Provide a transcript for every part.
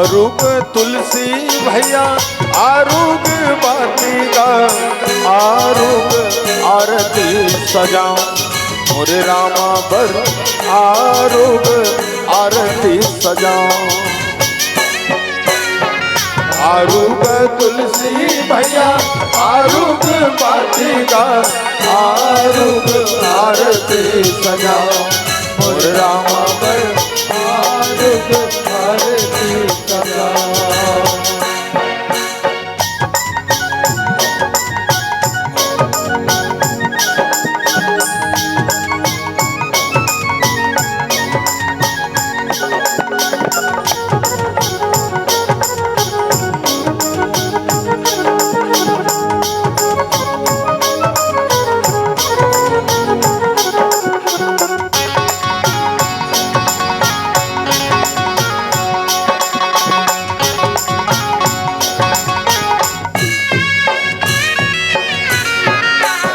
आरूग तुलसी भैया आरूग बातिका, आरूग आरती सजाऊं मोरे रामा बर, आरूग आरती सजाऊं। आरूग तुलसी भैया आरूग बातिका, आरूग आरती सजाऊं मोरे रामा बर, आरूग आरती सजाऊं।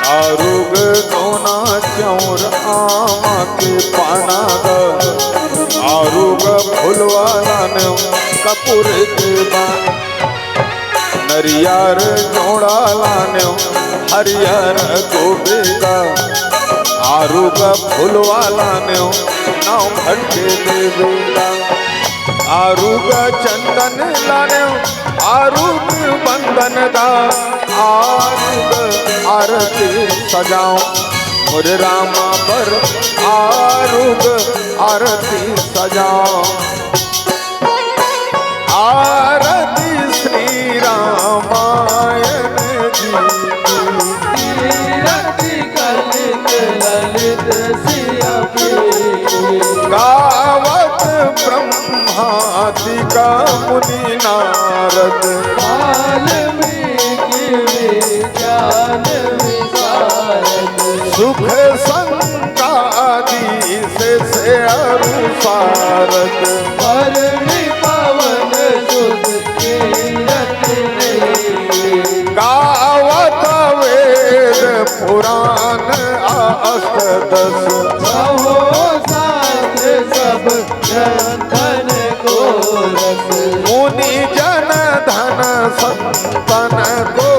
आरूग दोना चौर आमा के पाना द, आरूग फुलवाला ने कपूर के बान, नरियार जोड़ा लाने हरियर गोबेगा, आरूग फुलवाला ने नाव भटके देवेगा। आरूग चंदन लाने आरूग बंदन दा, आरूग आरती सजाऊं मोरे रामा पर, आरूग आरती सजाऊं। आरती श्री रामायण जी की, ललित ललित सिया गावत ब्रह्मादिक मुनि नारद, वाल्मीकि विज्ञान विशारद, सुख संगादि से अनुसारद, परणी पवन सुत कीरत नहीं, गावत वेद पुराण अष्टदश, कहो शास्त्र सब ग्रंथन को रस, मुनि जन धन संतन को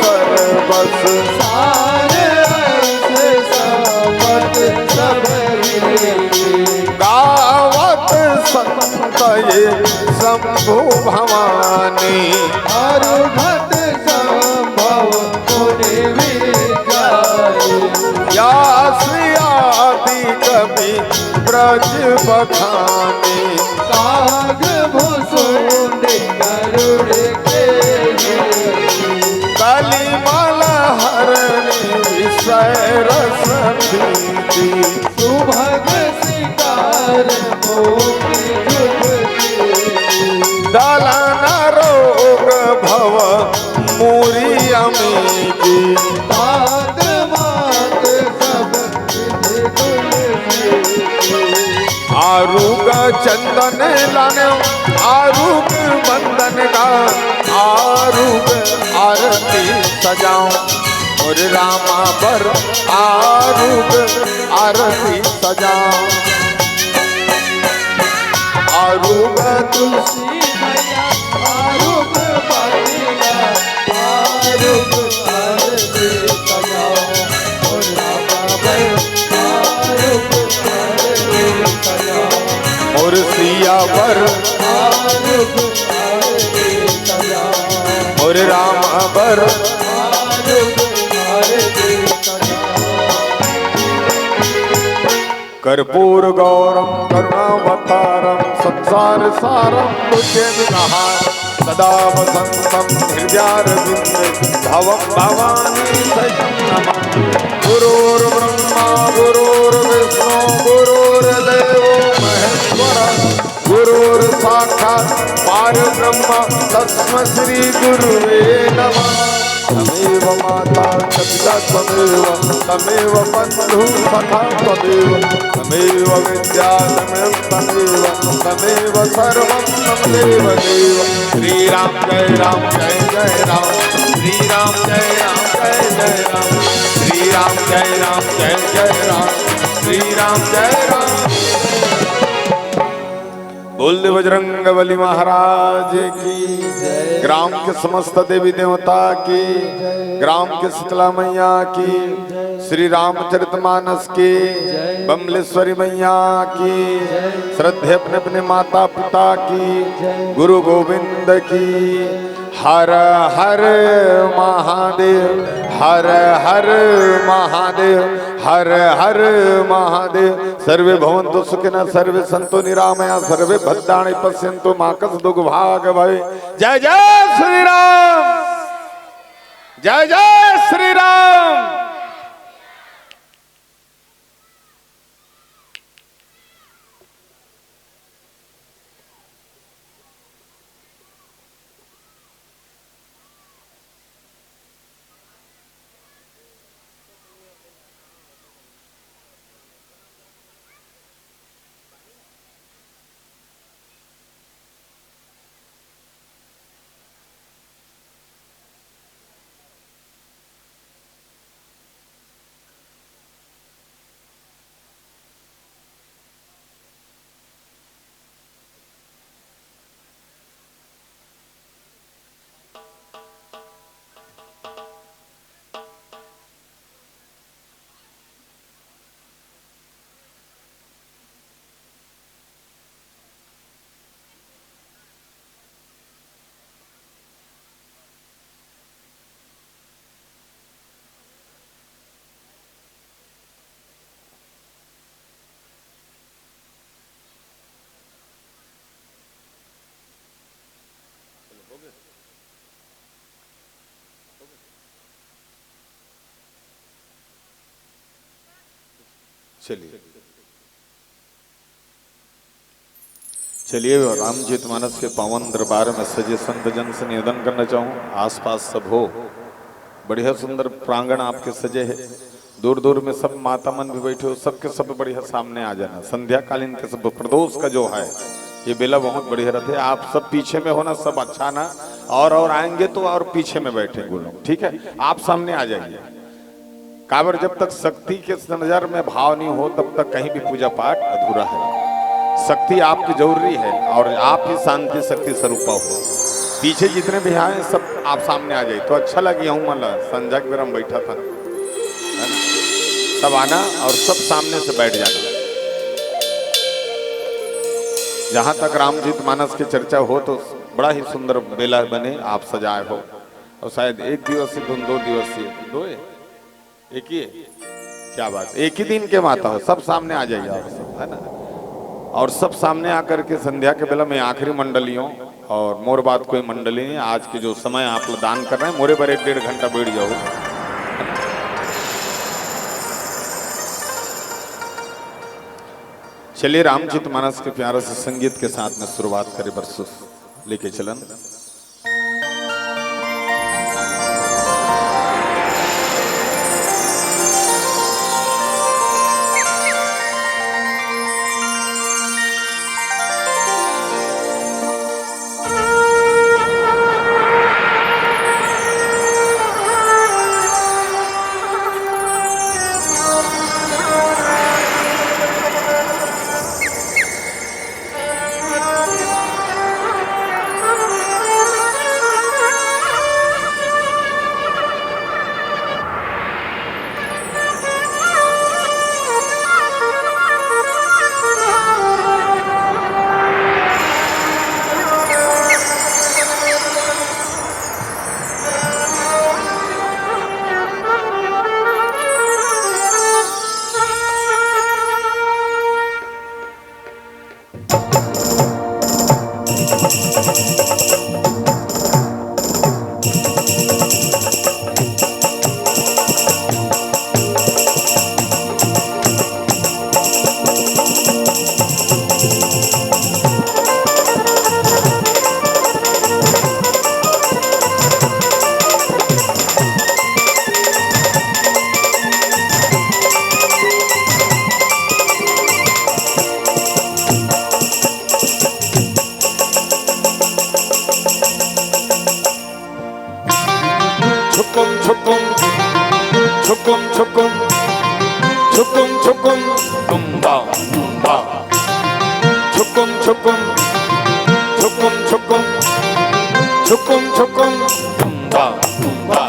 सर्वस, सारे अंश संपत सब गावत संत ये शंभु भवानी, अरुघत संभव मुनि विचारी, व्यास आदि कवि ब्रज बखानी, काग भुसुंड गरुड़ के कलिमल हरणी विषय रस प्रीति, सुभग शिकार मोती जुगती, दलन रोग भव मूरी अमीजी, मात मात सब आरूग चंदन लाने आरूग बंदन का, आरूग आरती सजाऊं मोरे रामा पर, आरूग आरती सजाऊं। आरूग तुलसी भैया आरूग बातिका, आरूग आरती सजाऊं मोरे रामा पर, आरूग आरती सजाऊं मोरे सिया पर, आरूग आरती सजाऊं मोरे रामा पर, आरूग आरती सजाऊं। कर्पूर गौरम करुणावतारम संसार सारम बुद्धिविनाहार, सदा वसंतम हृदयारविंदे भवं भवानी सहितं नमामि। गुरुर्ब्रह्मा गुरुर्विष्णु गुरुर्देवो महेश्वरः, गुरुर्साक्षात् परब्रह्म तस्मै श्री गुरुवे नमः। तमेव माता पिता त्वमेव, तमेव बन्धु सखा त्वमेव, तमेव विद्या तमेव तमेव सर्वं तमेव देव। श्री राम जय राम जय जय राम, श्री राम जय राम जय जय राम, श्री राम जय राम जय जय राम, श्री राम जय राम। बोल दे बजरंग बली महाराज की, ग्राम के समस्त देवी देवता की, ग्राम के शीतला मैया की, श्री रामचरितमानस की, बमलेश्वरी मैया की, श्रद्धे अपने अपने माता पिता की, गुरु गोविंद की। हर हर महादेव, हर हर महादेव, हर हर महादेव। सर्वे भवन्तु सुखिनः, सर्वे सन्तु निरामया, सर्वे भद्राणि पश्यन्तु मा कश्चित् भाग् भवे। जय जय श्री राम, जय जय श्री राम। चलिए चलिए रामचरितमानस के पावन दरबार में सजे संत जन से निवेदन करना चाहूँ, आसपास सब हो, बढ़िया सुंदर प्रांगण आपके सजे है, दूर दूर में सब माता मन भी बैठे हो, सबके सब बढ़िया सामने आ जाना। संध्या कालीन के सब प्रदोष का जो है ये बेला बहुत बढ़िया रहते है। आप सब पीछे में हो ना, सब अच्छा ना, और आएंगे तो और पीछे में बैठे लोग, ठीक है, आप सामने आ जाइए। काबर जब तक शक्ति के नजर में भाव नहीं हो तब तक कहीं भी पूजा पाठ अधूरा है। शक्ति आपकी जरूरी है और आप ही शांति शक्ति स्वरूपा हो। पीछे जितने भी आए सब आप सामने आ जाए तो अच्छा लगे। हूँ मतलब संध्या के बेरा में बैठा था, है ना, सब आना और सब सामने से बैठ जाना। जहां तक रामचरितमानस की चर्चा हो तो बड़ा ही सुंदर बेला बने आप सजाए हो, और शायद एक दिवसीय दो दिवसीय दो एक ही है, क्या बात, एक ही दिन के माता हो, सब सामने आ जाइए आप सब, है ना। और सब सामने आकर के संध्या के बेला में आखिरी मंडलियों और मोर बात कोई मंडली नहीं, आज के जो समय आप लोग दान कर रहे हैं मोरे पर 1-1.5 घंटा बैठ जाओ। चलिए रामचरितमानस के प्यारे से संगीत के साथ में शुरुआत करें, बरसों लेके चलन। छुकुम छुकुम छुकुम छुकुम तुम्बा तुम्बा छुक छुकुम छुकुम छुकुम छुकुम छुकुम छुकुम तुम्बा तुम्बा।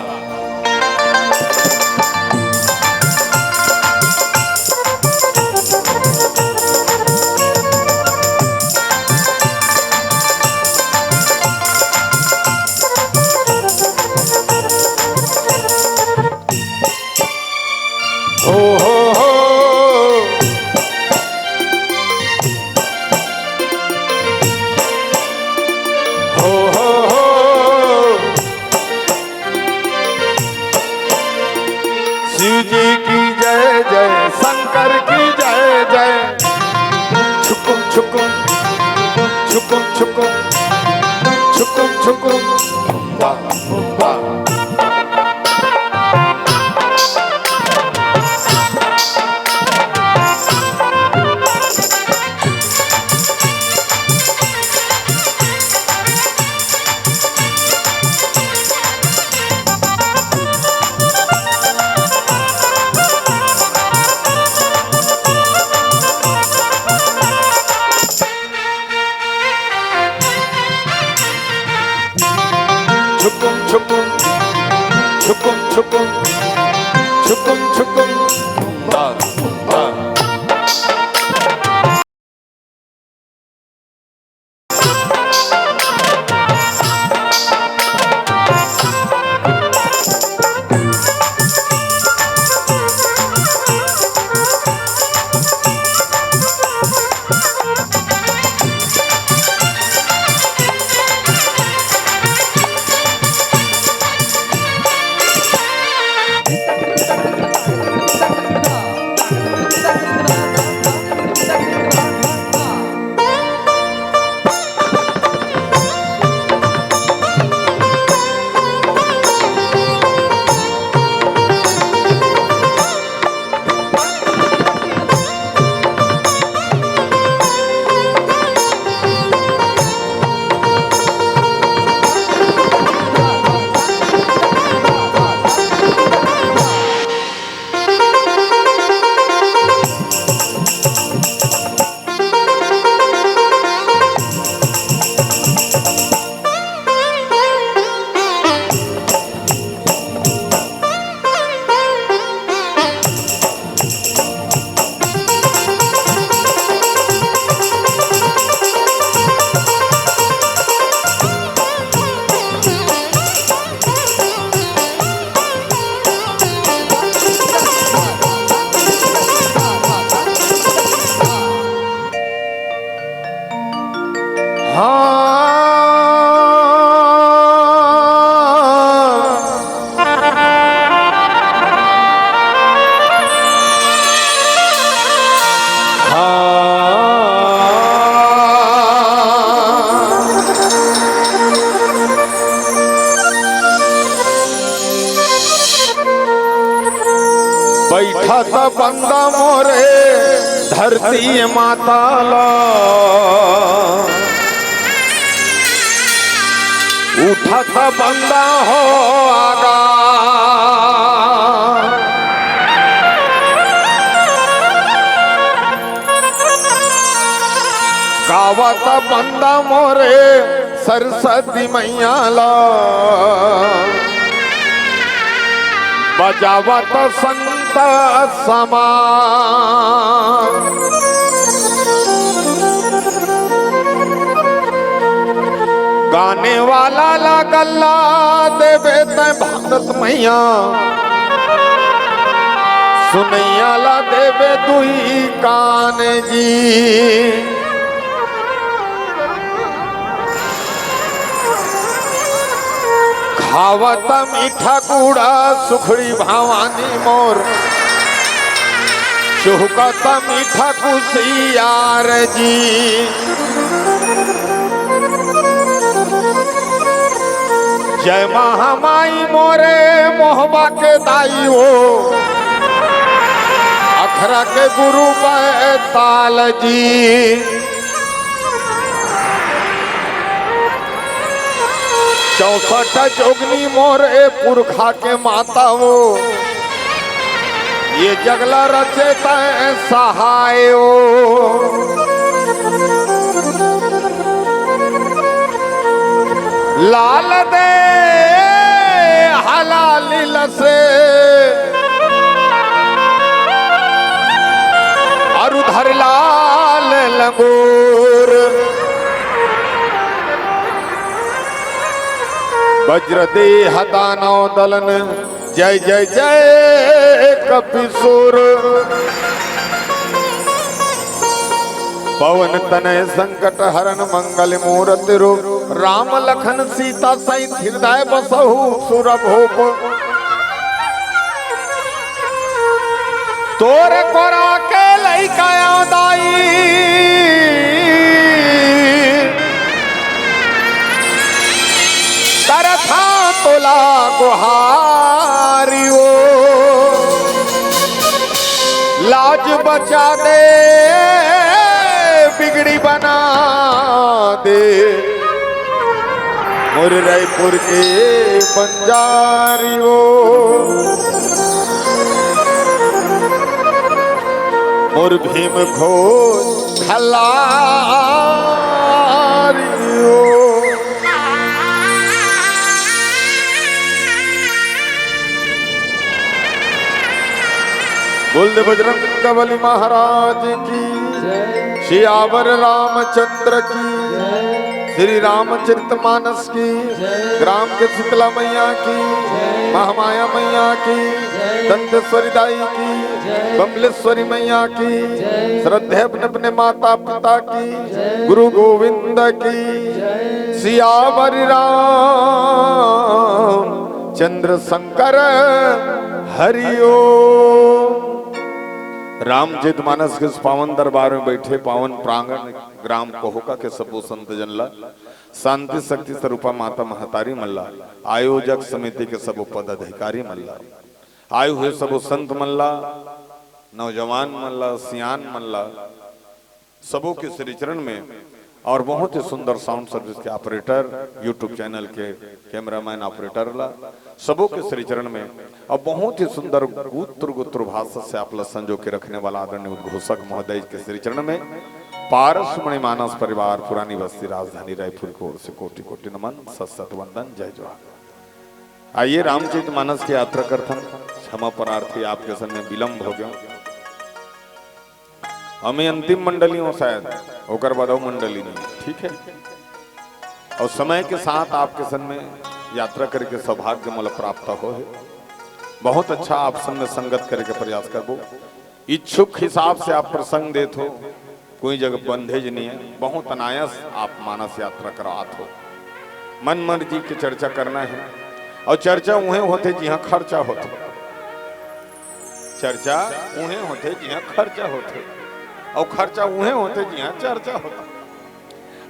हो हो हो हो हो हो शिव जी की जय जय, शंकर की जय जय। छुकुम छुकुम छुकुम छुकुम छुकुम छुकुम बा बा। छुकुम छुकुम छुकुम छुकुम छुकुम छुकुम बा बा। बैठा था बंदा मोरे धरती माताला, उठा था बंदा हो आगा। गावत बंदा मोरे सरस्वती मैया ला, बजावत संत समा। गाने वाला ला गल्ला देवे तै भगत मैया, सुनैया ला देवे दुही कान जी। खावत मीठा कूड़ा सुखड़ी भवानी मोर, चुहकत मीठा कुशियार जी। जय महामाई मोरे मोहबा के दाई हो, अखरा के गुरु बैताल जी। 64 जोगनी मोरे पुरखा के माता हो, ये जगला रचे तै सहाय हो। लाल दे हलाली लसे और उधर लाल लंगूर वज्र देह दानव दलन जय जय जय कपिसुर पवन तनय संकट हरण मंगल मूर्ति रूप राम लखन सीता सहित हृदय बसहु सुर भूप तोरे कोरा के लइका दाई करथा तोला गुहारियो लाज बचा दे बिगड़ी बना दे मोर रायपुर के बंजारियो मोर भीम घोष खलारियो बोल दे बजरंग बली महाराज की सियावर रामचंद्र की श्री रामचरितमानस की ग्राम के शीतला मैया की महामाया मैया की दंतेश्वरी दाई की बमलेश्वरी मैया की श्रद्धे अपने अपने माता पिता की गुरु गोविंद की सियावर राम चंद्र शंकर हरिओ रामचरित मानस के इस पावन दरबार में बैठे पावन प्रांगण ग्राम कोहका के सबो संत जनला शांति शक्ति स्वरूपा माता महतारी मल्ला आयोजक समिति के सबो पदाधिकारी मल्ला आयु हुए सबो संत मल्ला नौजवान मल्ला सियान मल्ला सबों के श्री चरण में और बहुत ही सुंदर साउंड सर्विस के ऑपरेटर यूट्यूब चैनल के कैमरामैन ऑपरेटर ला सबों के श्री चरण में और बहुत ही सुंदर गुत्र भाषा से आप संजो के रखने वाला आदरणीय उद्घोषक महोदय के श्री चरण में पारस मणि मानस परिवार पुरानी बस्ती राजधानी रायपुर की ओर से कोटि कोटि नमन सत वंदन जय जोहार। आइए रामचरित मानस की यात्रा करथन क्षमा प्रार्थी आपके समय विलंब हो गया हमें अंतिम मंडली हो शायद होकर बदौ मंडली नहीं ठीक है और समय के साथ आपके सन में यात्रा करके सौभाग्य मोल प्राप्त हो है बहुत अच्छा आप संग संगत करके प्रयास करबो इच्छुक हिसाब से आप प्रसंग देत हो कोई जगह बंधेज नहीं है बहुत अनायास आप मानस यात्रा करात हो मन मर्जी की चर्चा करना है और चर्चा उन्हें होते जहाँ खर्चा होते चर्चा उन्हें होते जहाँ खर्चा होते और खर्चा उन्हें होते जहाँ चर्चा होता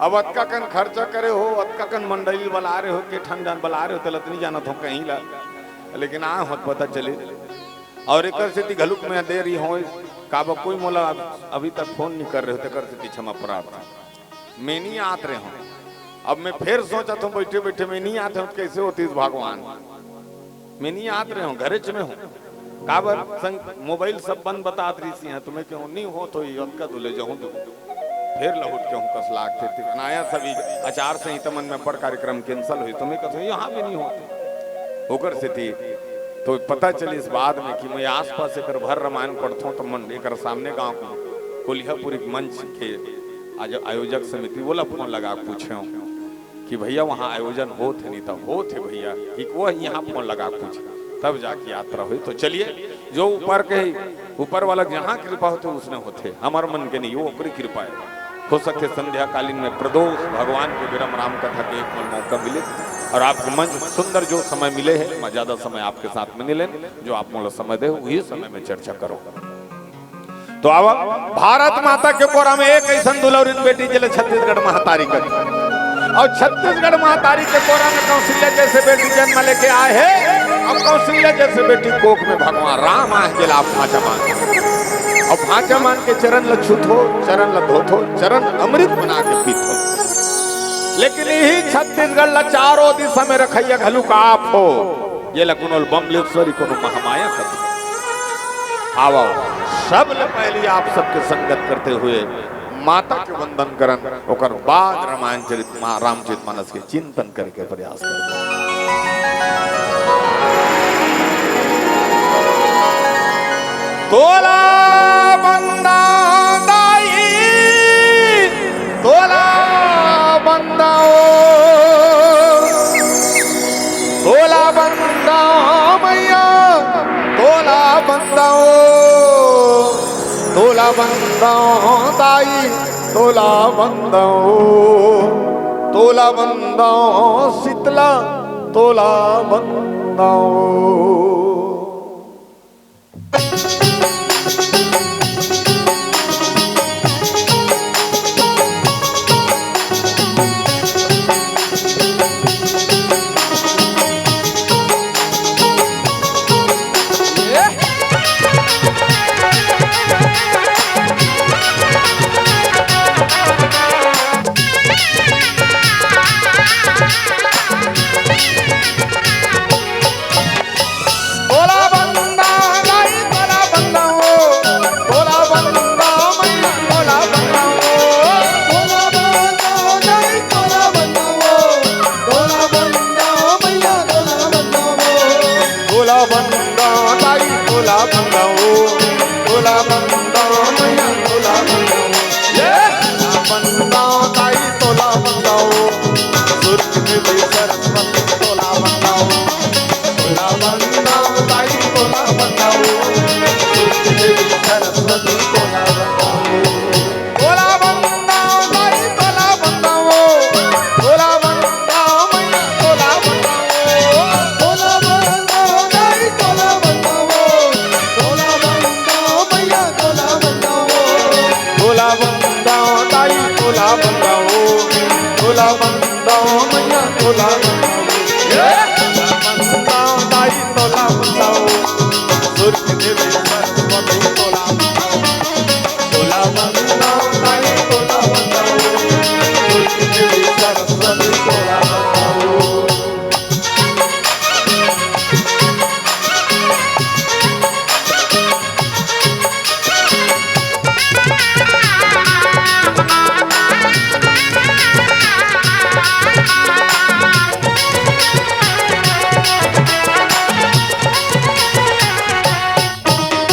अब अतका कन खर्चा करे हो अतका कन मंडली बला रहे हो के ठंडा बला रहे हो तो लतनी जाना हो कहीं ला लेकिन आ होत पता चले और एक से घलुक में दे रही हो काबा कोई मोला अभी तक फोन नहीं कर रहे हो तो से क्षमा प्राप्त मैं नहीं आत रहे हो अब मैं फिर सोचा था बैठे बैठे मैं नहीं आते हूँ कैसे होती इस भगवान मैं नहीं आत रहे हूँ घरे में हूँ काबर संग मोबाइल सब बंद बता रही सी हैं तुम्हें क्यों नहीं हो तो का दुले जाऊं फिर लहुट के हूँ कस लागते थे नया सभी आचार संहिता मन में पढ़ कार्यक्रम कैंसल हुई तुम्हें कस यहाँ भी नहीं होते होकर से थी तो पता चली इस बात में कि मैं आसपास एक भर रामायण पढ़ता हूँ तो मन एक सामने गाँव को कोलिहापुरी मंच के आज आयोजक समिति बोला फोन लगा पूछे हूँ कि भैया वहाँ आयोजन हो थे नहीं था हो थे भैया वो यहाँ फोन लगा पूछे तब जाके यात्रा हुई तो चलिए जो ऊपर के ऊपर वाला जहाँ कृपा होते उसने होते हमारे मन के नहीं वो ऊपरी कृपा है हो सकते संध्या कालीन में प्रदोष भगवान के विरम राम कथा के एक मौका मिले और आपको मंच सुंदर जो समय मिले है मैं ज्यादा समय आपके साथ में नहीं ले जो आप मोला समय दे वही समय में चर्चा करो तो अब भारत माता के कोरा में एक ऐसा दुलौरित बेटी जिले छत्तीसगढ़ महातारी करी और छत्तीसगढ़ महातारी के कोरा में कौशल्या जैसे बेटी जन्म लेके आए हैं अब कौशल्या जैसे बेटी कोख में भगवान राम आए के लाभ भाचा मान और भाचा मान के चरण लछुत हो चरण लधोत हो चरण अमृत बना के पीत हो लेकिन यही छत्तीसगढ़ ला चारों दिशा में रखैया घलू का आप हो ये लकुनोल बमलेश्वरी को महामाया कथी आओ सब पहले आप सबके संगत करते हुए माता के वंदन करन ओकर बाद रामायण चरित रामचरितमानस के चिंतन करके प्रयास कर। तोला बंदा दाई तोला बंदाओ तोला बंदा मैया तोला बंदाओ तोला बंदाओ दाई तोला बंदाओ तोला बंदाओ शीतला तोला बंदाओ।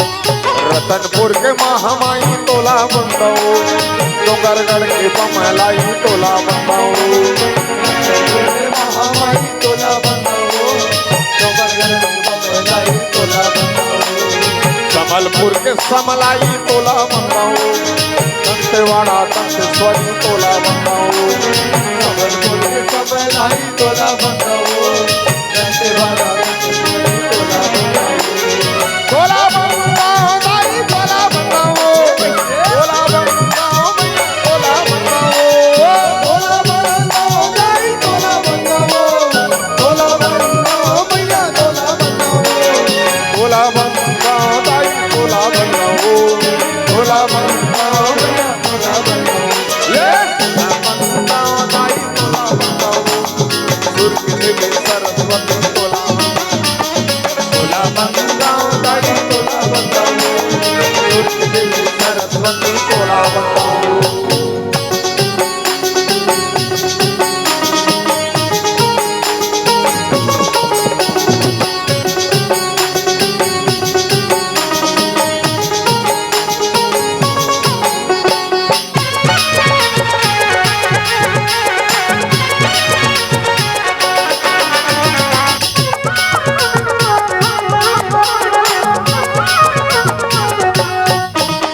रतनपुर के महामाई तोला बंदाओ डोंगरगढ़ के बमलाई तोला बंदाओ महामाई तोला बंदाओ डोंगरगढ़ के बमलाई तोला बंदाओ कमलपुर के समलाई तोला बंदाओ दंतेवाड़ा दंतेश्वरी तोला बंदाओ कमलपुर के समलाई तोला बंदाओ दंतेवाड़ा दंतेश्वरी तोला बंदाओ तोला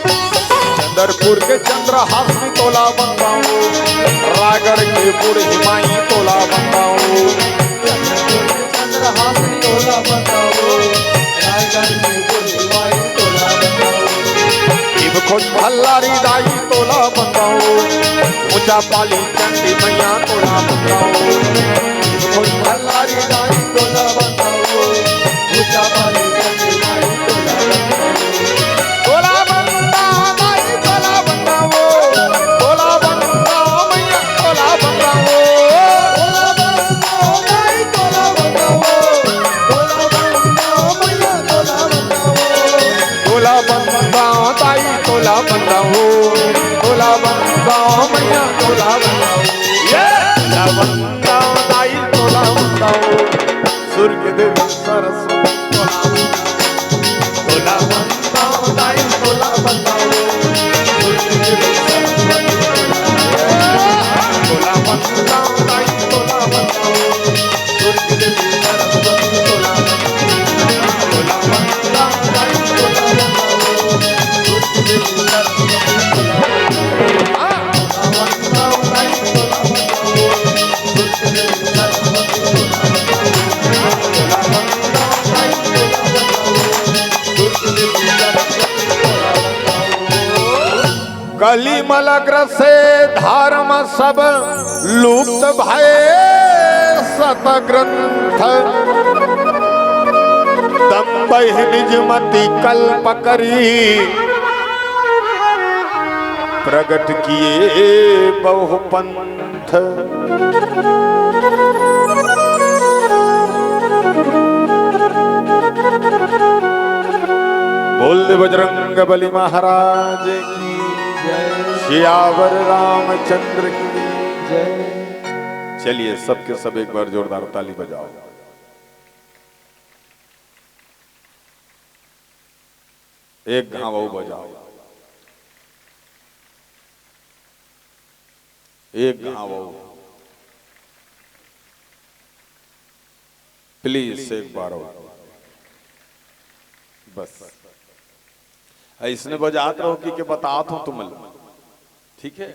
चंद्रपुर के चंद्रहासी तोला बंदाओ रायगढ़ के बूढ़ हिमाई तोला बंदाओ चंद्रहासी तोला बंदाओ रायगढ़ के बूढ़ हिमाई तोला बंदाओ खोज भल्लारी दाई तोला बंदाओ ऊंचा पाली चंडी मैया तोला बंदाओ खोज भल्लारी दाई तोला बंदाओ ऊंचा पाली चंडी मैया तोला बंदाओ तोला बंदा दाई तोला बंदाओ तोला बंदा मैया तोला बंदाओ तोला बंदा दाई तोला बंदाओ तोला बंदा मैया तोला बंदाओ तोला बंदा दाई तोला बंदाओ तोला बंदाओ मैया तोला बंदाओ ये तोला बंदाओ दाई तोला बंदाओ सूर्य देवी सरस्वती तोला बंदाओ दाई तोला बंदाओ सूर्य देवी सरस्वती तोला बंदाओ दाई तोला बंदाओ सूर्य देवी सरस्वती तोला तोला बंदाओ दाई तोला बंदाओ सूर्य देवी कली मलग्र से धर्म सब लुप्त भय सत ग्रंथ दम्भ निज मति कल्प करी प्रगट किए बहु पंथ बोल दे बजरंग बली महाराज की सियावर रामचंद्र की जय। चलिए सबके सब एक बार जोरदार ताली बजाओ। एक घाव बजाओ, एक घाव प्लीज एक बार बस इसने बजात रहो कि बताओ तो तुम ठीक है।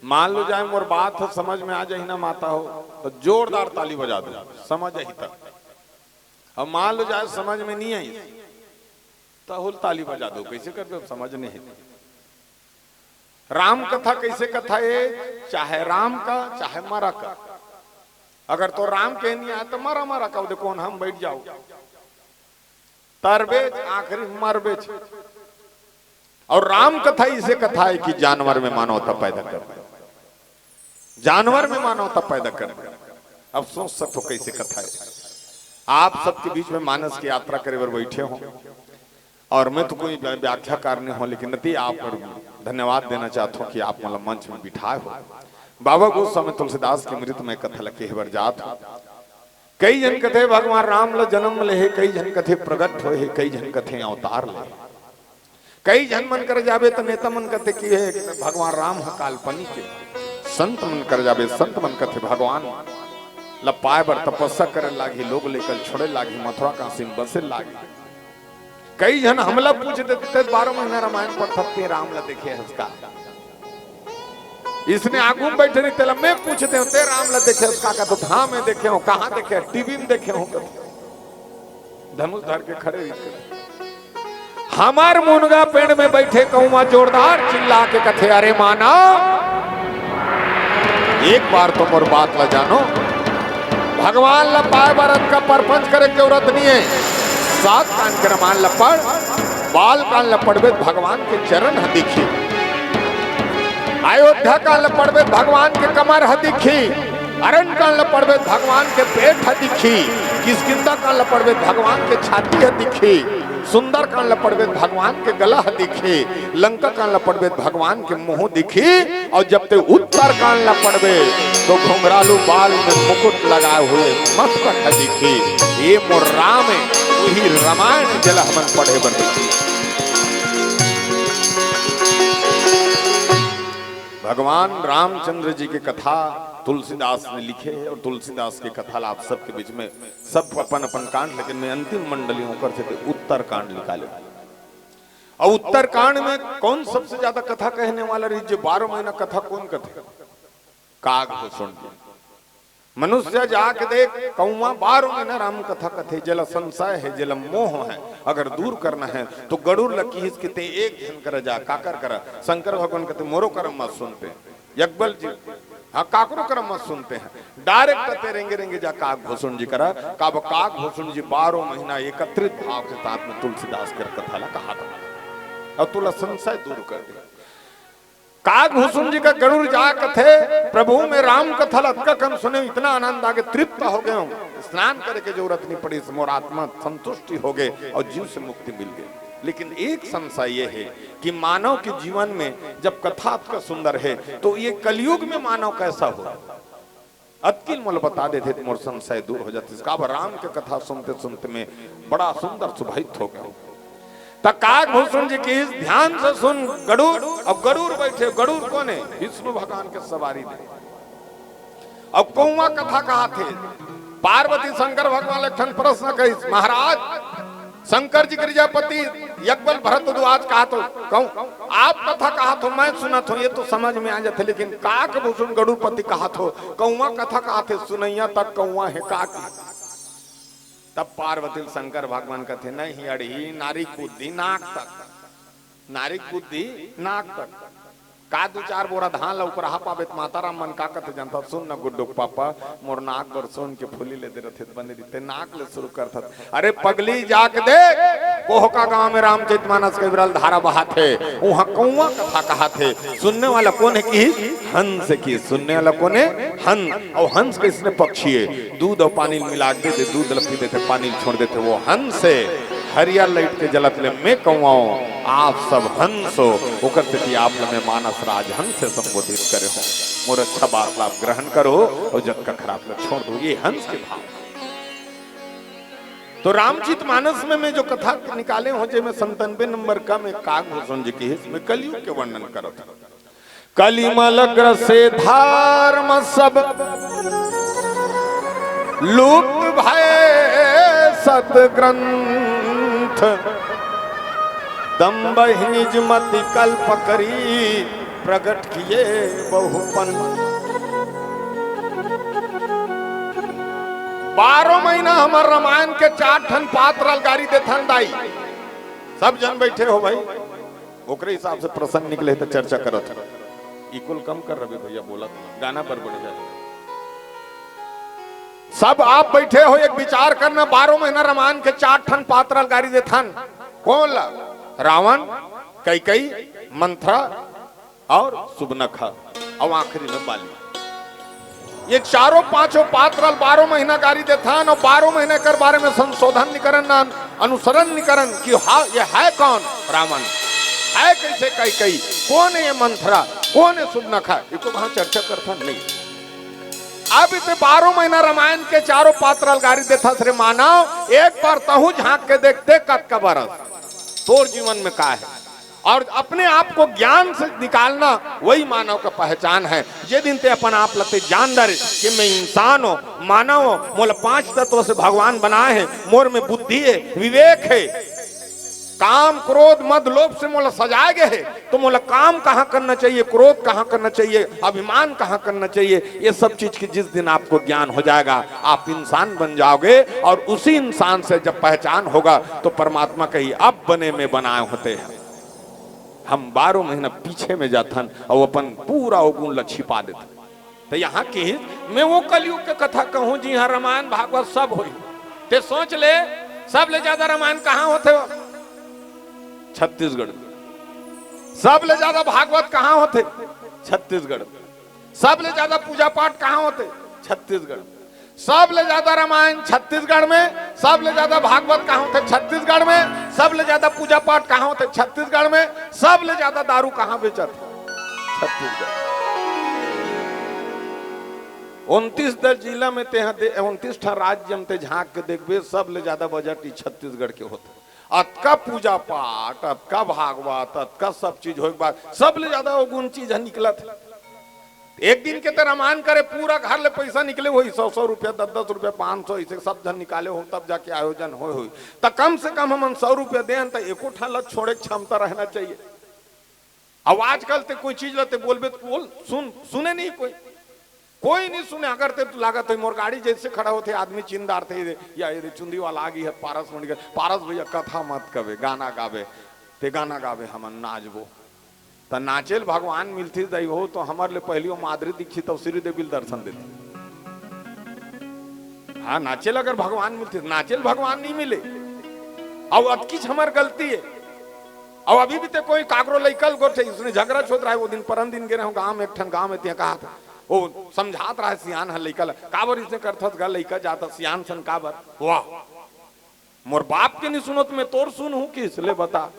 मान लो जाए मोर बात हो समझ में आ जाए ना माता हो तो जोरदार ताली बजा दो समझ ही तक। अब मान लो जाए समझ में नहीं आई तो हुल ताली बजा दो। कैसे कर दो समझ नहीं। राम कथा कैसे कथा है, चाहे राम का चाहे मरा का। अगर तो राम के नहीं आया तो मरा मरा का देखो हम बैठ जाओ तरबेज आखिरी मरबेज। और राम कथा इसे कथा है कि जानवर में मानवता पैदा कर, जानवर में मानवता पैदा कर। अब सोच सकते हो कैसे कथा है। आप सबके बीच में मानस की यात्रा करे बर बैठे हो और मैं तो कोई व्याख्याकार नहीं हो, लेकिन नती आप धन्यवाद देना चाहता हूँ कि आप मतलब मंच में बिठाए हो। बाबा गोस्वामी तुलसीदास की मृत में कथा लगे बर जात हो। कई जन कथे भगवान राम ल जन्म ले, कई जन कथे प्रगट हो, कई जन कथे अवतार ले। कई जन मन कर जाबे तो नेता मन कथे कि भगवान राम है काल्पनिक के। संत मन कर जाबे संत मन कथे भगवान लपाए बर तपस्या करे लागी, लोग लेकर छोड़े लागी, मथुरा काशी में बसे लागी। कई जन हमला पूछ देते 12 महीना रामायण पढ़ते राम ला देखे हंसका। इसने आगू में बैठे नहीं तेला मैं पूछते हो ते राम ला देखे हंसका का। तो हाँ मैं देखे हूँ। कहाँ देखे? टीवी में देखे हूँ। धनुष धर के खड़े रहते। हमार मुनगा पेड़ में बैठे कौवा जोरदार चिल्ला के कथे अरे माना एक बार तो मोर बात ला जानो। भगवान ला पाए बरत का परपंच करे जरूरत नहीं है। 7 कान के रमान लपड़ बाल कान लपड़बे भगवान के चरण ह दिखी। अयोध्या कान लपड़बे भगवान के कमर ह दिखी। अरण कान लपड़बे भगवान के पेट ह दिखी। किसकिंदा कान लपड़बे भगवान के छाती ह दिखी। सुंदर कान लपड़बे भगवान के गला दिखे। लंका कान लपड़बे भगवान के मुंह दिखी। और जब ते उत्तर कान लपड़बे तो घुंघरालू बाल में मुकुट लगाए हुए मस्तक दिखी। ये मोर राम है वही रामायण जल हमन पढ़े बर। भगवान रामचंद्र जी की कथा तुलसीदास ने लिखे है और तुलसीदास की कथा आप सबके बीच में सब अपन अपन कांड, लेकिन मैं अंतिम मंडलियों कर से उत्तर कांड निकाले। और उत्तर कांड में कौन सबसे ज्यादा कथा कहने वाला रही? जो 12 महीना कथा कौन कथे? काग को सुन के मनुष्य जाके देख कौवा 12 महीना राम कथा कथे। जल संशय है जल मोह है, अगर दूर करना है तो गरुड़ लकी हिसके एक जन कर जा काकर कर। शंकर भगवान कहते मोरो करम मत सुनते। यकबल जी हाँ काकरो करम मत सुनते हैं। डायरेक्ट कहते रेंगे रेंगे जा काग भूषण जी करा। काग भूषण जी 12 महीना एकत्रित भाव के साथ में तुलसीदास कर कथा ला कहा था और तुला संशय दूर कर दे। काग भूषण जी का गरुड़ जा कथे प्रभु में राम कथा लटका कम सुने इतना आनंद आगे तृप्त हो गए। स्नान करे के जरूरत नहीं पड़ी, मोर आत्मा संतुष्टि हो गए और जीव से मुक्ति मिल गई। लेकिन एक संशय ये है कि मानव के जीवन में जब कथा का सुंदर है तो ये कलयुग में मानव कैसा हो, अतकिल मोल बता देते मोर संशय दूर हो जाती। इसका राम के कथा सुनते सुनते में बड़ा सुंदर सुभाषित हो गया। तकाक भूषण जी की ध्यान से सुन गरुड़, अब गरुड़ बैठे, गरुड़ कौन है? विष्णु भगवान के सवारी में। अब कौआ कथा कहा थे, पार्वती शंकर भगवान लक्षण प्रश्न कही, महाराज शंकर जी गिरिजापति यज्ञबल भरद्वाज कहा तो कहूं, आप कथा कहा तो मैं सुना तो ये तो समझ में आ जाते, लेकिन काक भूषण गरुड़पति कहा तो कौआ कथा कहा थे, सुनैया तक कौआ है काक। तब पार्वती शंकर भगवान कहते नहीं अड़ी नारी बुद्धि नाक तक, नारी बुद्धि नाक तक, का दू चार बोरा धान ला ऊपर पावे माता राम मन का कहते जनता सुन न गुड्डू पापा मोर नाक पर सोन के फूली ले दे रथे बने दिते नाक ले शुरू करता। अरे पगली जाग दे कोहका गांव में रामचरितमानस के विरल धारा बहाते, वहां कौआ कथा कहा थे, सुनने वाला कौन है की? हंस की। सुनने वाला कौन है? हंस। और हंस के इसने पक्षी है, दूध और पानी मिला के दे, दूध लपी देते पानी छोड़ देते, वो हंस है। हरिया लाइट के जलत ले मैं कहूँ आप सब हंसो होकर स्थिति आप में मानस राज हंस से संबोधित करे हो, मोर अच्छा बात आप ग्रहण करो और जग का खराब लग छोड़ दो, ये हंस के भाव। तो रामचरित मानस में मैं जो कथा निकाले हो जे मैं 97 नंबर का मैं काकभूषण जी की इसमें कलयुग के वर्णन करो था। कलिमल ग्रसे धर्म सब लुप्त भय सतग्रंथ, दम्भ निज मति कल्प करी प्रकट किए बहुपन। 12 महीना हमार रामायण के 4 ठन पात्र गाड़ी देथन दाई, सब जन बैठे हो भाई, ओकरे हिसाब से प्रसंग निकले तो चर्चा करो था। इकुल कम कर रहे भैया, बोला था गाना पर बढ़ जाए। सब आप बैठे हो एक विचार करना, 12 महीना रामायण के 4 ठन पात्र गाड़ी देथन, कौन ला? रावण, कैकई, मंथरा और सुबनखा और आखिरी में बाली। ये चारों पांचों पात्र 12 महीना गाड़ी देथन और 12 महीने कर बारे में संशोधन निकरण अनुसरण निकरण कि हाँ ये है कौन? रावण है, कैसे कैकई, कौन है ये मंथरा, कौन है सुबनखा, इसको वहां चर्चा करता नहीं। अब इसे 12 महीना रामायण के चारों पात्र गाड़ी देता श्री मानव, एक बार तहु झांक के देखते कद का बरस तोर जीवन में का है, और अपने आप को ज्ञान से निकालना वही मानव का पहचान है। जे दिन ते अपन आप लगते जानदार कि मैं इंसान हो, मानव हो, मोला 5 तत्वों से भगवान बनाए हैं, मोर में बुद्धि है, विवेक है, काम क्रोध मद लोभ से मोला सजाए गए है, तो मोला काम कहाँ करना चाहिए, क्रोध कहाँ करना चाहिए, अभिमान कहाँ करना चाहिए, ये सब चीज की जिस दिन आपको ज्ञान हो जाएगा आप इंसान बन जाओगे, और उसी इंसान से जब पहचान होगा तो परमात्मा कही अब बने में बनाए होते हैं। हम 12 महीना पीछे में जाथन और अपन पूरा अवगुण ल छिपा देते। तो यहाँ की मैं वो कलयुग के कथा कहूँ जी, हाँ रामायण भागवत सब हो, ते सोच ले सब ले ज्यादा रामायण कहाँ होते हो? छत्तीसगढ़। सब ले ज्यादा भागवत कहाँ होते? छत्तीसगढ़। सब ले ज्यादा पूजा पाठ कहाँ होते? छत्तीसगढ़। सब ले ज्यादा रामायण छत्तीसगढ़ में, सब ले ज्यादा भागवत कहाँ होते? छत्तीसगढ़ में। सब ले ज्यादा पूजा पाठ कहाँ होते? छत्तीसगढ़ में। सब ले ज्यादा दारू कहाँ बेचत? छत्तीसगढ़। 29 जिला में 29 राज्य में झांक के देखबे, सब ले ज्यादा बजट छत्तीसगढ़ के होते। अतका पूजा पाठ, अतका भागवत, अतका सब चीज हो बाद सब ले ज्यादा गुण चीज निकला था। एक दिन के तो रामायण करे पूरा घर ले पैसा निकले वही 100 रुपया, 10 रुपया, 500 ऐसे सब जन निकाले हो, तब जाके आयोजन हो तो कम से कम हम 100 रुपया दें तो एको ठाला छोड़े क्षमता रहना चाहिए। अब आजकल ते कोई चीज लेते बोलबे तो बोल सुने नहीं, कोई नहीं सुने। अगर ते लागत है मोर गाड़ी जैसे खड़ा होते आदमी चिंदार थे या ये चुंदी वाला आ गई है पारस मंडी के, पारस भैया कथा मत कवे, गाना गावे, ते गाना गावे हम नाचबो तो नाचेल भगवान मिलती दई हो तो हमारे लिए पहली माधुरी दीक्षित और श्री देवी दर्शन देती। हाँ नाचेल अगर भगवान मिलती, नाचेल भगवान नहीं मिले। अब अतकीच हमार गलती है। और अभी भी तो कोई काकरो लइकल गोठे उसने झगड़ा छोड़ रहा है। वो दिन परम दिन गिरे गाँव में, एक ठन गाँव में कहा था वो समझात रहा है सियान है लइका काबर इसने करथस गा लइका जाता सियान सन काबर, वाह मोर बाप के नहीं सुनो तो मैं तोर सुनू कि इसलिए बता,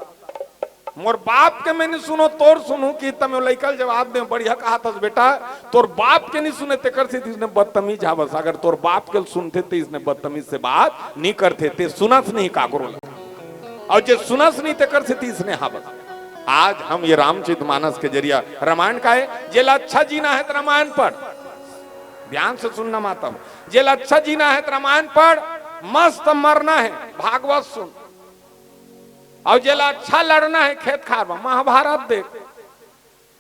मोर बाप के मैं नहीं सुनो तोर सुनू कि तब लइकल जवाब दे बढ़िया कहा था बेटा, तोर बाप के नहीं सुने ते करते इसने बदतमीज हा, बस अगर तोर बाप के सुनते ते इसने बदतमीज से बात नहीं करते ते, सुनस नहीं काकरो, और जो सुनस नहीं ते करते ते इसने हा बस। आज हम ये रामचरितमानस के जरिया रामायण का है, जेला अच्छा जीना है तो रामायण पढ़, ध्यान से सुनना माता, जेला अच्छा जीना है तो रामायण पढ़, मस्त मरना है भागवत सुन, और जेला अच्छा लड़ना है खेत खार में महाभारत देख,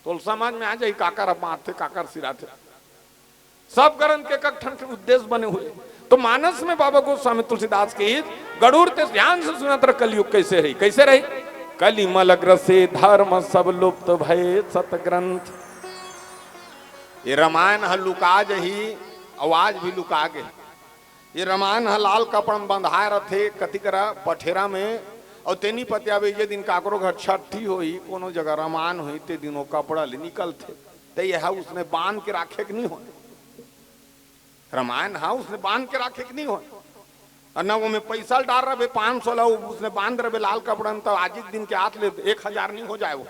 तो समाज में आ जाए काकर मारते काकर सिराते, सब ग्रंथ के कठन के उद्देश्य बने हुए। तो मानस में बाबा गोस्वामी तुलसीदास के गरुड़ ते ध्यान से सुना तर कलयुग कैसे रही, कैसे रही, कली मलग्र से धर्म सब लुप्त भय सत ग्रंथ। ये रामायण ह लुका जही, आवाज भी लुका गए, ये रामायण ह लाल कपड़ में बंधाए रथे कति करा पठेरा में, और तेनी पतियाबे ये दिन काकरो घर छठी होई कोनो जगह रामायण हुई ते दिनों कपड़ा ले निकलते, ते यह उसने बांध के राखे कि नहीं हो, रामायण हा उसने बांध के राखे कि नहीं हो, और न वो में पैसा डाल रहे 500 ला उसने बांध रहे लाल कपड़ा में, तो आज एक दिन के हाथ ले 1000 नहीं हो जाए वो,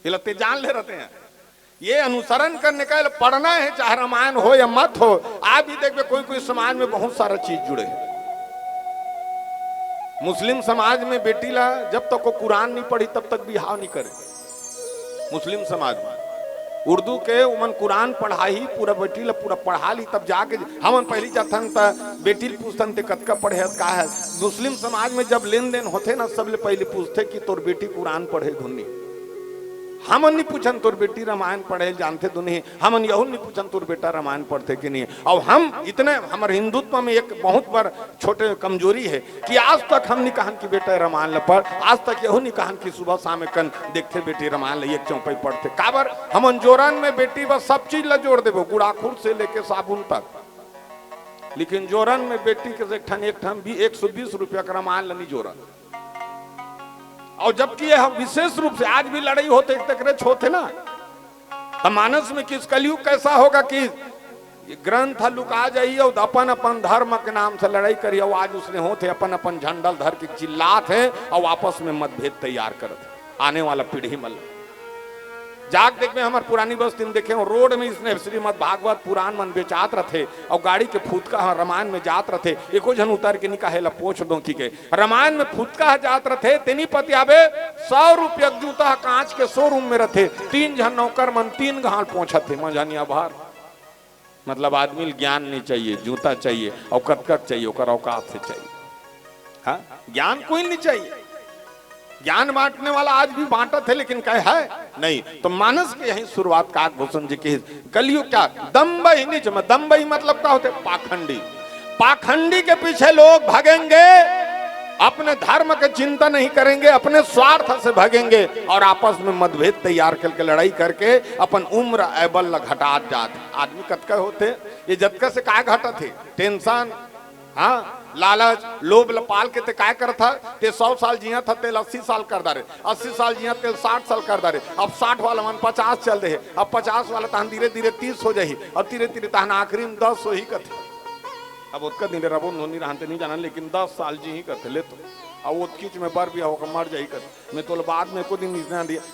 ये लगते जान ले रहते हैं। ये अनुसरण करने का पढ़ना है, चाहे रामायण हो या मत हो। आप भी देखिए कोई कोई समाज में बहुत सारा चीज जुड़े है। मुस्लिम समाज में बेटी ला जब तक वो कुरान नहीं पढ़ी तब तक बिहाव नहीं करे, मुस्लिम समाज में उर्दू के उमन कुरान पढ़ाई पूरा बेटी ला पूरा पढ़ा ली, तब जाके हमन पहली जाथन त बेटी पूछतन ते कतका पढ़े का है। मुस्लिम समाज में जब लेन देन होते ना सबले पहले पूछते कि तोर बेटी कुरान पढ़े धुनी, हमन नहीं पूछन तोर बेटी रामायण पढ़े जानते तो नहीं, हमन यहू नहीं पूछन तोर बेटा रामायण पढ़ते कि नहीं। और हम इतने हमारे हिंदुत्व में एक बहुत बड़ छोटे कमजोरी है कि आज तक हम नहीं कहन कि बेटा रामायण ल पढ़, आज तक यहू नहीं कहन कि सुबह शाम कन देखते बेटी रामायण ल एक चौपाई पढ़ते। काबर हमन जोरन में बेटी बस सब चीज ला जोड़ देबो, गुड़ाखुर से लेके साबुन तक, लेकिन जोरन में बेटी के एक ठन भी 120 रुपया का रामायण ल नहीं जोरन। और जबकि यह विशेष रूप से आज भी लड़ाई होते तक होते ना, तो मानस में किस कलयुग कैसा होगा कि ग्रंथ लुका जाइए और अपन अपन धर्म के नाम से लड़ाई करिए, और आज उसने होते अपन अपन झंडल धर के चिल्लात है और आपस में मतभेद तैयार करते। आने वाला पीढ़ी मल जाग देख में हमारे पुरानी बस्ती में देखे रोड में इसने श्रीमद भागवत पुराण मन बेचात रथे, और गाड़ी के फुटका रामायण में जात रथे, एको जन उतर के निकाहे ला पोछ दो की के रामायण में फुटका जात रथे, तेनी पति आवे 100 रुपया जूता कांच के शोरूम में रथे, 3 जन नौकर मन 3 घाल पहुंचत थे मजानिया बाहर। मतलब आदमी ज्ञान नहीं चाहिए, जूता चाहिए और कतकक चाहिए, और औकात से चाहिए, हाँ ज्ञान कोई नहीं चाहिए। ज्ञान बांटने वाला आज भी बांटा थे लेकिन कहे है नहीं। तो मानस के यही शुरुआत काकभूषण जी की कलयुग क्या दम्बई नीच में, दम्बई मतलब क्या होते पाखंडी, पाखंडी के पीछे लोग भागेंगे, अपने धर्म के चिंता नहीं करेंगे, अपने स्वार्थ से भागेंगे और आपस में मतभेद तैयार करके लड़ाई करके अपन उम्र एबल घटा जाते। आदमी कतका होते ये जतका से काय घटा थे टेंशन, हाँ लालच लोभ लपाल के ते काय करता ते 100 साल जिया था तेल 80 साल कर दारे, 80 साल जिया तेल 60 साल कर दारे, अब 60 वाला मन 50 चल रहे, अब 50 वाला तहन धीरे धीरे 30 हो जाही, और धीरे धीरे तहन आखिरी में 10 हो ही कथे। अब उतका दिन रबो नहीं रहते नहीं जाना, लेकिन 10 साल जी ही करते ले तो अब उत्कीच में बर भी होकर मर जाही कर। मैं तो बाद में को दिन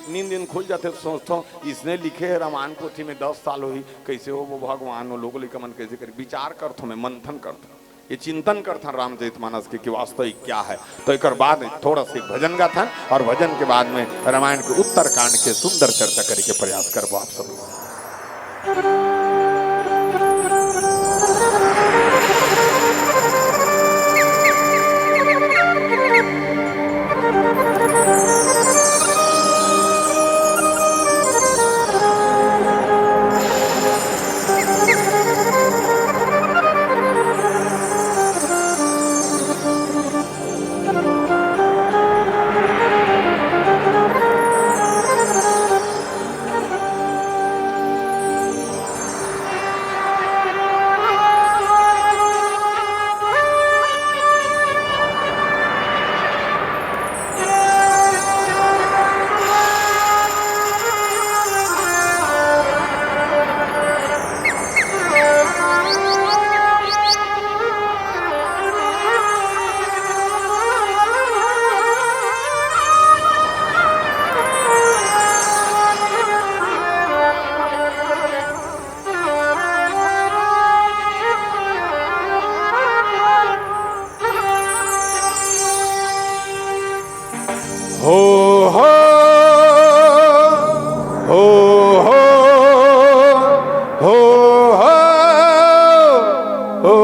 नींद दिन खुल जाते सोचता हूँ इसने लिखे है रामायण पोथी में 10 साल हुई, कैसे हो वो भगवान हो लोग लिखा मन कैसे कर विचार करता मैं मंथन करता, ये चिंतन करता रामचरितमानस के कि वास्तविक क्या है। तो एक बाद थोड़ा सा भजन का था, और भजन के बाद में रामायण के उत्तर कांड के सुंदर चर्चा करने के प्रयास करबो आप सब। हो हो हो हो हो हो हो।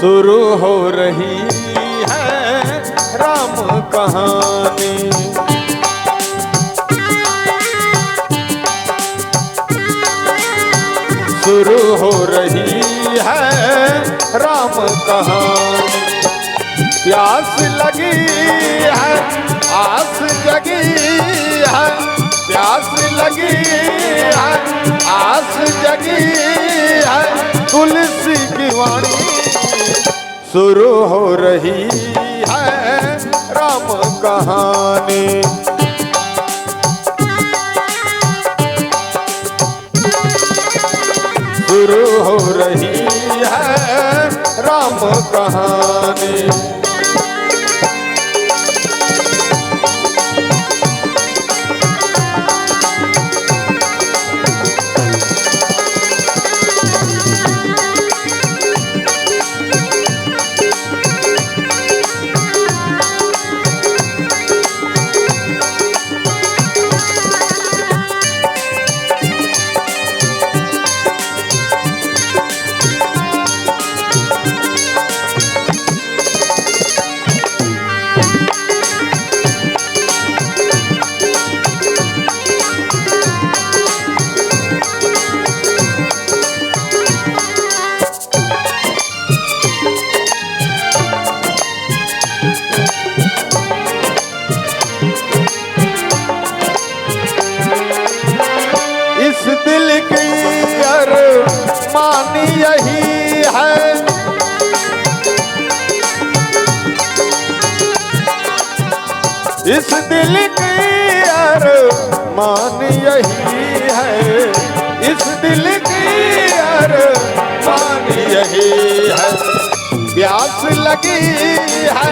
शुरू हो रही है राम कहानी, शुरू हो रही है राम कहानी। प्यास लगी है आस जगी है, प्यास लगी है आस जगी है, तुलसी की वाणी शुरू हो रही है राम कहानी। शुरू हो रही है राम कहानी। इस दिल की अरमानी यही है, इस दिल की अरमानी यही है, इस दिल की अरमानी यही है। प्यास लगी है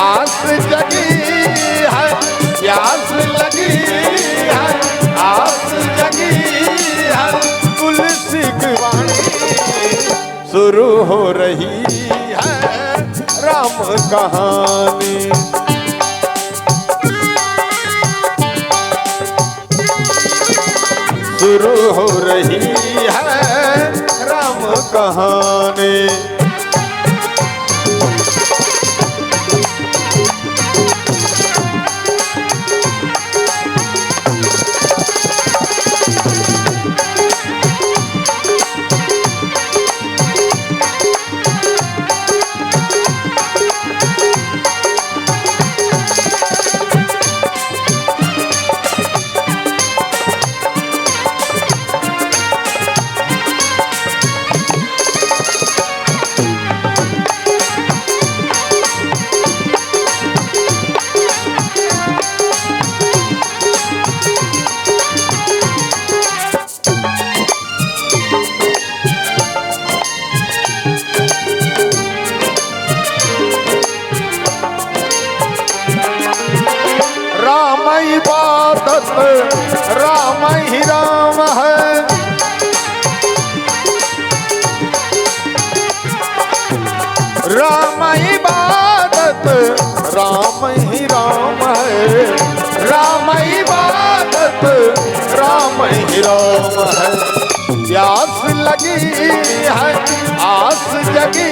आस जगी है, प्यास लगी है आस जगी है, तुलसी की वाणी शुरू हो रही है राम कहानी। शुरू हो रही है राम कहानी। राम इबादत राम ही राम है। राम इबादत राम ही राम है। राम इबादत राम ही राम है। प्यास लगी है आस जगी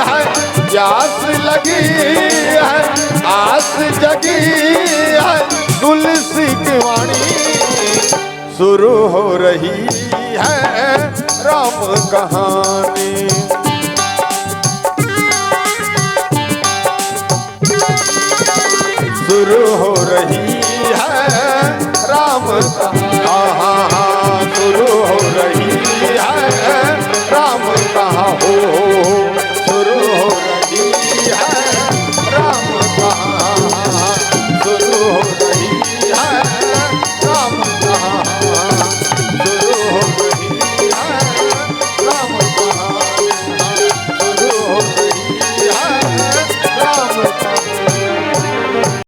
है। प्यास लगी है आस जगी है। तुलसी की वाणी शुरू हो रही है राम कहानी। शुरू हो रही